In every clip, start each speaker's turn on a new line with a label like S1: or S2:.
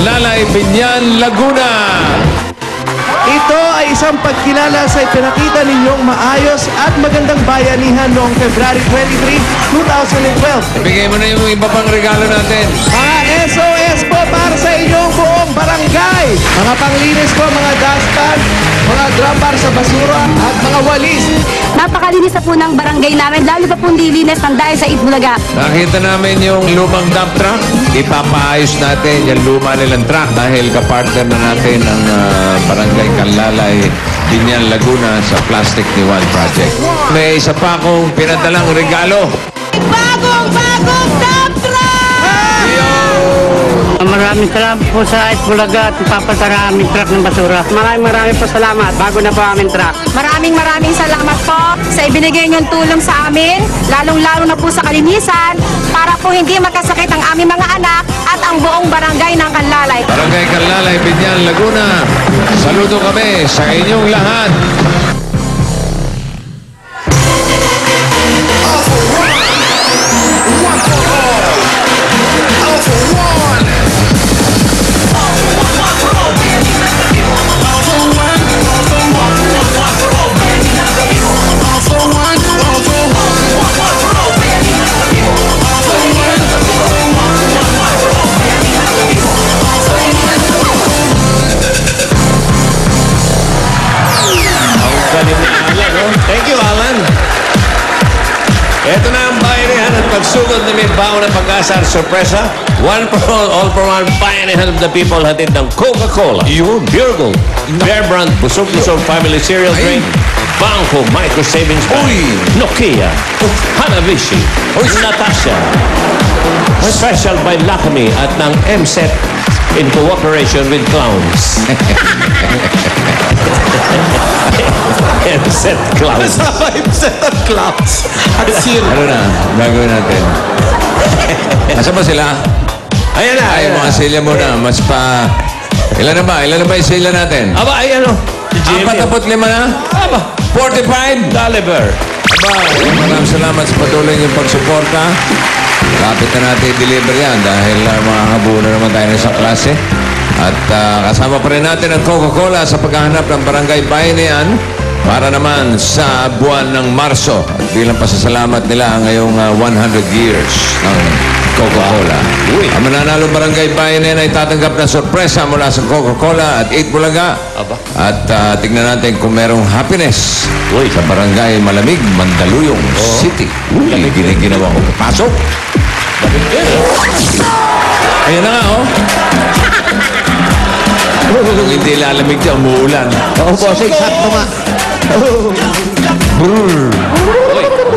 S1: Canlalay, Binyan, Laguna.
S2: Ito ay isang pagkilala sa ipinakita ninyong maayos at magandang bayanihan noong February 23, 2012.
S1: Ibigay mo na yung iba pang regalo natin.
S2: Mga SOS po para sa inyong buong barangay. Mga panglinis po, mga dustpan, mga drum bar sa basura at mga walis.
S3: Napakalinis na po ng barangay namin, lalo pa pong lilinis ng dahil sa Itbulaga.
S1: Nakita namin yung lumang dump truck. Ipapaayos natin yung luma nilang truck dahil kapartner na natin ang Barangay Canlalay, Binyan, Laguna sa Plastic ni One Project. May isa pa akong pinadalang regalo.
S3: Bagong dump truck!
S4: Maraming salamat po sa Itbulaga at papasaraming truck ng basura. Maraming po salamat. Bago na po aming truck.
S3: Maraming salamat po sa ibinigay niyong tulong sa amin, lalong-lalo na po sa kalinisan, para po hindi magkasakit ang aming mga anak at ang buong barangay ng Canlalay.
S1: Barangay Canlalay, Binyan, Laguna. Saludo kami sa inyong lahat. Thank you, Alan. Ito na ang bayanihan at pagsugod na may baon ng pag-asa at sorpresa. One for all for one, bayanihan of the people hatid ng Coca-Cola, Pure Gold, Bear Brand, Busog-Busog Family Cereal Drink, Banco Micro Savings Bank, Nokia, Hanabishi, Natasha, Special by Lakami at ng MSET in cooperation with Clowns. MSET Clowns.
S2: set of clowns. At zero.
S1: Ano na, gagawin natin. Asa ba sila? Ayan na. Ay, mga silya muna. Mas pa... Ilan na ba? Ilan na ba yung silya natin?
S5: Aba, ay ano?
S1: 45 na?
S5: Aba,
S1: 45?
S5: Deliver.
S1: Aba, maraming salamat sa patuloy niyong pagsuporta. Lapit na natin i-deliver yan dahil makakabuo na naman tayo sa klase. At kasama pa rin natin ang Coca-Cola sa paghahanap ng Barangay Bayanihan para naman sa buwan ng Marso. At bilang pasasalamat nila ngayong 100 years ng Coca-Cola. Ang mananalong Barangay Bayanihan ay tatanggap ng sorpresa mula sa Coca-Cola at Itbulaga. At tignan natin kung merong happiness sa Barangay Malamig, Mandaluyong City. Ginawa ko papasok. Ayan na nga, oh. Kung hindi lalamig dyan, umuulan.
S2: Oo, bossing, sakto nga.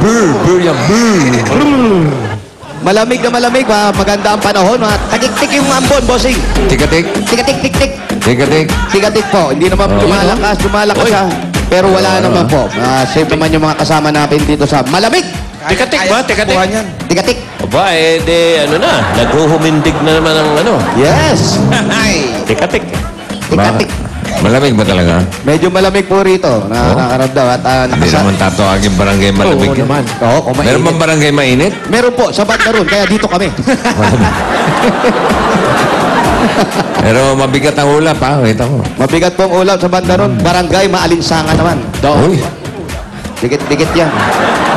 S1: Brr, yan, brr.
S2: Malamig na malamig, maganda ang panahon. Takik-tik yung ambon, bossing.
S1: Tikatik,
S2: Tikatik-tik-tik.
S1: tikatik.
S2: Tikatik po. Hindi naman lumalakas ha. Pero wala naman po. Safe naman yung mga kasama natin dito sa malamig.
S5: Tikatik ba? Tikatik?
S2: Tikatik.
S5: Aba, eh, de, ano na, naghuhumindig na naman ang ano.
S2: Yes.
S5: Tikatik.
S2: Tikatik.
S1: Malamig ba talaga?
S2: Medyo malamig po rito. Nakaramdaw at
S1: Hindi naman tatawagin barangay malamig.
S2: Oo naman. Oo, kung mainit.
S1: Meron bang barangay mainit?
S2: Meron po, sa banda ron. Kaya dito kami.
S1: Pero mabigat ang ulap, ha? Kita ko.
S2: Mabigat pong ulap sa banda ron. Barangay maalinsangan naman.
S1: Uy,
S2: Dikit-dikit yan.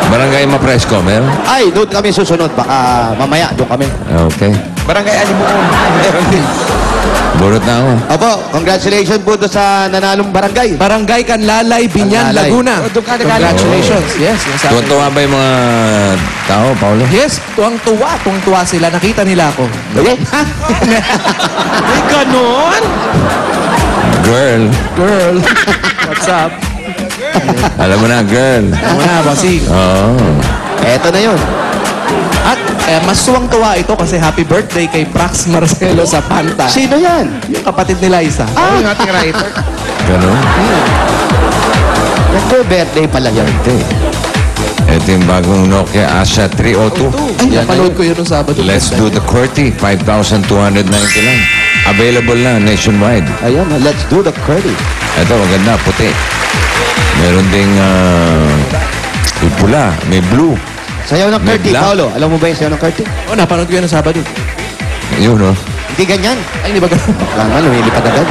S1: barangay mapresko, meron?
S2: Ay, doon kami susunod. Baka mamaya, doon kami.
S1: Okay.
S2: Barangay Alimuon. Meron din.
S1: Burot na ako.
S2: Opo, congratulations po doon sa nanalong barangay.
S6: Barangay Canlalay, Binyan,
S2: Canlalay.
S6: Laguna. Congratulations. Yes.
S1: Tuwa ba yung mga tao, Paulo?
S6: Yes, tuwang-tuwa sila. Nakita nila ako.
S2: Ha?
S6: May ganon?
S1: Girl.
S6: Girl. What's up?
S1: Alam mo na, girl.
S6: Ano na, bossing?
S1: Oo.
S2: Eto na yun.
S6: At mas tuwang-tuwa ito kasi happy birthday kay Prax Marcelo sa Panta.
S2: Sino yan?
S6: Yung kapatid nila isa.
S2: Yung ating writer.
S1: Ganun.
S2: Nagko-birthday pala yan.
S1: Ito yung bagong Nokia Asha 302.
S6: Ay, napanood ko yun nung Sabado.
S1: Let's do the QWERTY. 5,290 lang. Available na nationwide.
S2: Ayan, let's do the credit.
S1: Ito, maganda, puti. Meron ding may pula, may blue.
S2: Sayaw ng
S1: May
S2: Curti,
S1: black.
S2: Paolo. Alam mo ba yung sayaw ng Curti?
S6: Oh, napanood ko yun nung Sabado.
S1: Yun, no?
S7: Hindi ganyan.
S6: Ay, hindi ba ganun?
S7: Lang nga, lumilipad agad.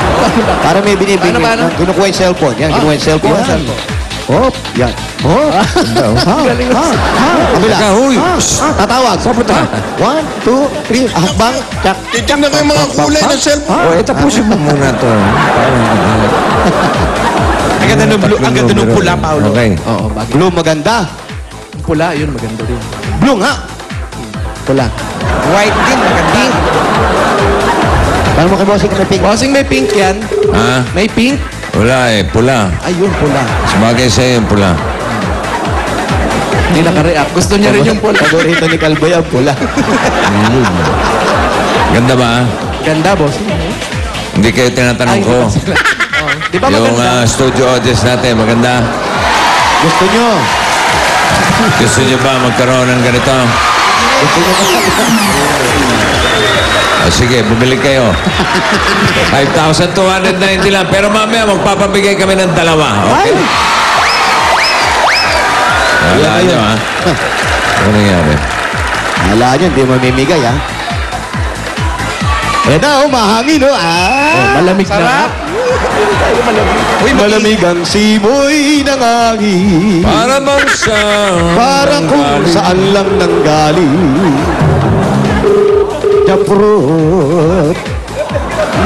S7: Para may binibigyan.
S6: Paano?
S7: Kinukuha yung cellphone. Yan, kinukuha yung cellphone.
S6: Yan.
S7: Hop, yan. Hop.
S6: Galing mo.
S7: Kabila.
S1: Teka, huy.
S7: Tatawag.
S1: Papunta.
S7: 1, 2, 3. Hakbang. Tsak.
S5: Titignan ko yung mga kulay ng cellphone.
S1: O, tapusin mo muna to.
S6: Ang ganda ng blue, ang ganda ng pula, Paolo.
S1: Okay.
S6: Oo, bagay.
S7: Blue, maganda.
S6: Pula, yun, maganda rin.
S7: Blue nga. Pula.
S6: White din, maganda.
S7: Paano mo kay bossing may pink?
S6: Bossing, may pink yan.
S1: Ha?
S6: May pink.
S1: Wala eh, pula.
S6: Ayun, pula.
S1: Sabagay sa'yo yung pula.
S6: Hindi naka-react. Gusto niya rin yung pula.
S7: Paborito ni Calboy ang pula.
S1: Ganda ba?
S6: Ganda, bossing.
S1: Hindi kayo tinatanong ko.
S6: Oh, di ba
S1: Yung
S6: maganda?
S1: studio audience natin, maganda.
S7: Gusto nyo?
S1: Gusto nyo ba magkaroon ng ganito?
S7: Gusto nyo
S1: Sige, bumili kayo. 5,290 lang. Pero mamaya, magpapabigay kami ng dalawa. Okay? Wala nyo, ha? Ano nangyari?
S7: Hala nyo, hindi mamimigay, ha? Eh na, mahangin, no?
S6: Malamig
S7: Sarap.
S6: na.
S7: Uy, malamig ang simoy ng hangin.
S1: Para bang sa...
S7: Para kung saan lang nanggaling. Japrot.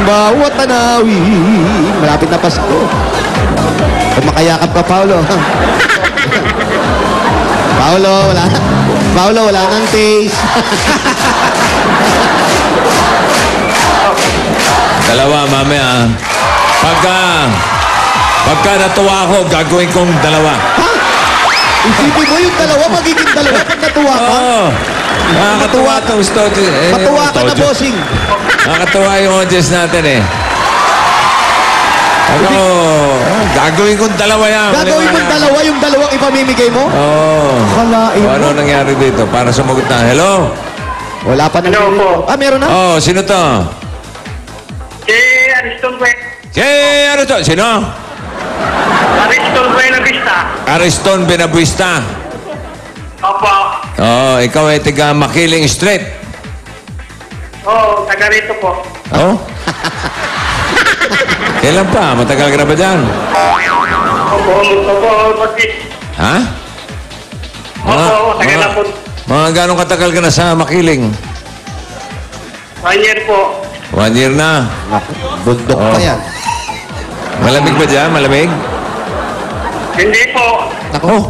S7: Bawat tanawin. Malapit na Pasko. Kung makayakap ka, Paolo. Paolo, wala nang taste.
S1: Dalawa, mamaya. Pagka natuwa ako, gagawin kong dalawa.
S7: Isipin mo yung dalawa, magiging dalawa pag natuwa ka.
S1: Oo. Nakakatuwa itong studio.
S7: Matuwa ka na, bossing.
S1: Nakakatuwa yung audience natin eh. Ako, gagawin kong dalawa yan.
S7: Gagawin mo dalawa, yung dalawang ipamimigay mo?
S1: Oo.
S7: Kalain
S1: O,
S7: mo.
S1: ano nangyari dito? Para sumagot na. Hello?
S7: Wala pa na.
S8: Hello po.
S7: Meron na?
S1: Oh, sino to?
S8: Si Ariston
S1: Ano to? Sino?
S8: Buena Vista.
S1: Ariston Benabuista.
S8: Opo.
S1: Oh, ikaw ay taga Makiling Street.
S8: Oo, taga rito po.
S1: Oh? Kailan pa? Matagal ka na ba dyan?
S8: Opo, Batis.
S1: Ha?
S8: Opo, taga na po.
S1: Mga gano'ng katagal ka na sa Makiling?
S8: 1 year po.
S1: 1 year na.
S7: Bundok
S1: Oh.
S7: pa yan.
S1: Malamig ba dyan? Malamig?
S8: Hindi po.
S1: Oh,